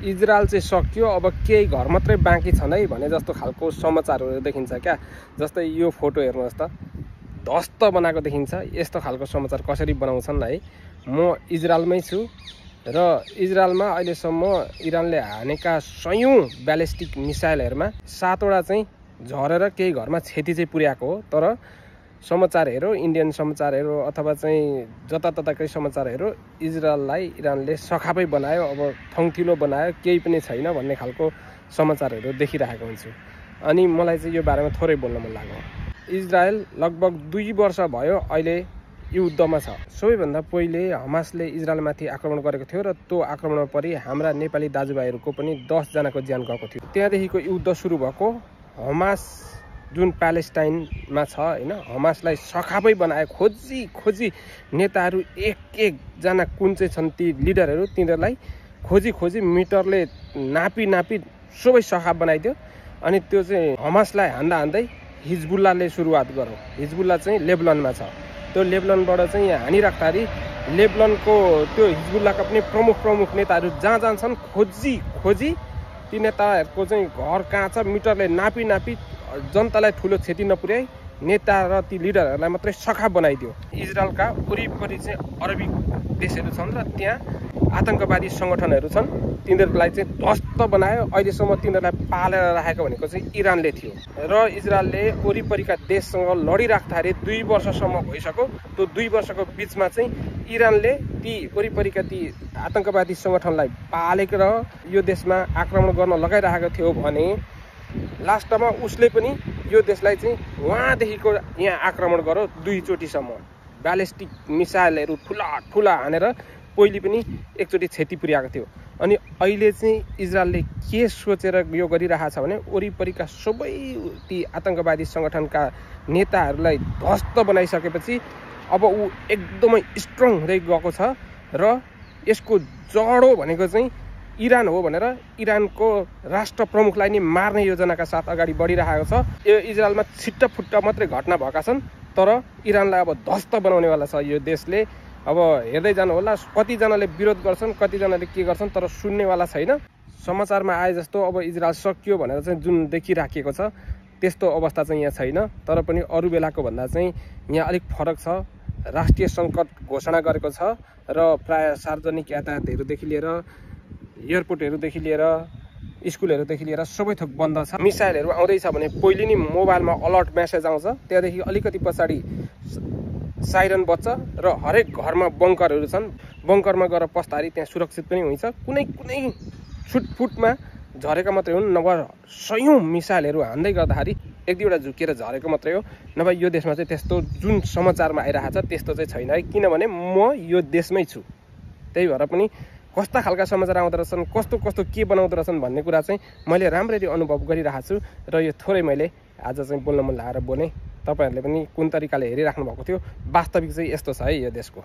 Israel चाहिँ सकियो, अब केही घर मात्रै बाँकी छन् है भने जस्तो खालको समाचारहरू देखिन्छ क्या। जस्तै यो फोटो हेर्नुहोस् त, ध्वस्त बनाएको देखिन्छ। यस्तो खालको समाचार कसरी बनाउँछन् है। म इजरायलमै छु र इजरायलमा अहिलेसम्म इरानले हानेका सयौं ब्यालिस्टिक मिसाइलहरूमा 7 वटा चाहिँ झरेर केही घरमा क्षति चाहिँ पुर्याएको हो। तर समाचार हेरो, इन्डियन समाचार हेरो अथवा चाहिँ जतातताकै समाचार हेरो, इजरायललाई इरानले सखापै बनायो, अब थङथिलो बनायो, केही पनि छैन भन्ने खालको समाचारहरू देखिरहेको हुन्छु। अनि मलाई चाहिँ यो बारेमा थोरै बोल्न मन लाग्यो। इजरायल लगभग 2 वर्ष भयो अहिले युद्धमा छ। सबैभन्दा पहिले हमासले इजरायलमाथि आक्रमण गरेको थियो र त्यो आक्रमणमा परि हाम्रा नेपाली दाजुभाइहरूको पनि 10 जनाको ज्यान गएको थियो। त्यहाँदेखिको युद्ध सुरु भएको। हमास जुन प्यालेस्टाइनमा छ हैन, हमासलाई सखापै बनाए, खोजी नेताहरू एक जना कुन चाहिँ छन् ती लिडरहरू, तिनीहरूलाई खोजी मिटरले नापी सबै सखाप बनाइदियो। अनि त्यो चाहिँ हमासलाई हान्दै हिजबुल्लाले सुरुवात गर्यो। हिजबुल्ला चाहिँ लेबननमा छ। त्यो लेबननबाट चाहिँ यहाँ हानिराख्दाखेरि लेबननको त्यो हिजबुल्लाका पनि प्रमुख नेताहरू जहाँ छन् खोजी ती नेताहरूको चाहिँ घर कहाँ छ मिटरले नापी जनतालाई ठुलो क्षति नपुर्याई नेता र ती लिडरहरूलाई मात्रै सखा बनाइदियो। इजरायलका वरिपरि चाहिँ अरबिक देशहरू छन् र त्यहाँ आतंकवादी सङ्गठनहरू छन्, तिनीहरूलाई चाहिँ ध्वस्त बनायो। अहिलेसम्म तिनीहरूलाई पालेर राखेको भनेको चाहिँ इरानले थियो र इजरायलले वरिपरिका देशसँग लडिराख्दाखेरि 2 वर्षसम्म भइसक्यो। त्यो 2 वर्षको बिचमा चाहिँ इरानले ती वरिपरिका ती आतंकवादी सङ्गठनलाई पालेको र यो देशमा आक्रमण गर्न लगाइरहेको थियो भने लास्टमा उसले पनि यो देशलाई चाहिँ वहाँदेखिको यहाँ आक्रमण गर्यो 2 चोटिसम्म। ब्यालिस्टिक मिसाइलहरू ठुला हानेर पहिले पनि एकचोटि क्षति पुर्याएको थियो। अनि अहिले चाहिँ इजरायलले के सोचेर यो गरिरहेको छ भने वरिपरिका सबै ती आतंकवादी सङ्गठनका नेताहरूलाई ध्वस्त बनाइसकेपछि अब ऊ एकदमै स्ट्रङ हुँदै गएको छ र यसको जडो भनेको चाहिँ इरान हो भनेर इरानको राष्ट्र प्रमुखलाई नि मार्ने योजनाका साथ अगाडि बढिरहेको छ। यो इजरायलमा छिट्टफुट्ट मात्रै घटना भएका छन्, तर इरानलाई अब ध्वस्त बनाउनेवाला छ यो देशले। अब हेर्दै जानु होला, कतिजनाले विरोध गर्छन्, कतिजनाले के गर्छन्, तर सुन्नेवाला छैन। समाचारमा आए जस्तो अब इजरायल सकियो भनेर चाहिँ जुन देखिराखेको छ त्यस्तो अवस्था चाहिँ यहाँ छैन। तर पनि अरू बेलाको भन्दा चाहिँ यहाँ अलिक फरक छ। राष्ट्रिय सङ्कट घोषणा गरेको छ र प्राय सार्वजनिक यातायातहरूदेखि लिएर एयरपोर्टहरूदेखि लिएर स्कुलहरूदेखि लिएर सबै थोक बन्द छ। मिसाइलहरू आउँदैछ भने पहिले नै मोबाइलमा अलर्ट मेसेज आउँछ, त्यहाँदेखि अलिकति पछाडि साइरन बज्छ र हरेक घरमा बङ्करहरू छन्। बङ्करमा गएर पस्दाखेरि त्यहाँ सुरक्षित पनि हुन्छ। कुनै छुटफुटमा झरेका मात्रै हुन्, नभए सयौं मिसाइलहरू हान्दै गर्दाखेरि 1-2वटा झुकेर झरेको मात्रै हो। नभए यो देशमा चाहिँ त्यस्तो जुन समाचारमा आइरहेको छ त्यस्तो चाहिँ छैन है, किनभने म यो देशमै छु। त्यही भएर पनि कस्ता खालका समाचार आउँदो रहेछन्, कस्तो के बनाउँदो रहेछन् भन्ने कुरा चाहिँ मैले राम्ररी अनुभव गरिरहेको छु र यो थोरै मैले आज चाहिँ बोल्न मन लागेर बोलेँ। तपाईँहरूले पनि कुन तरिकाले हेरिराख्नु भएको थियो, वास्तविक चाहिँ यस्तो छ है यो देशको।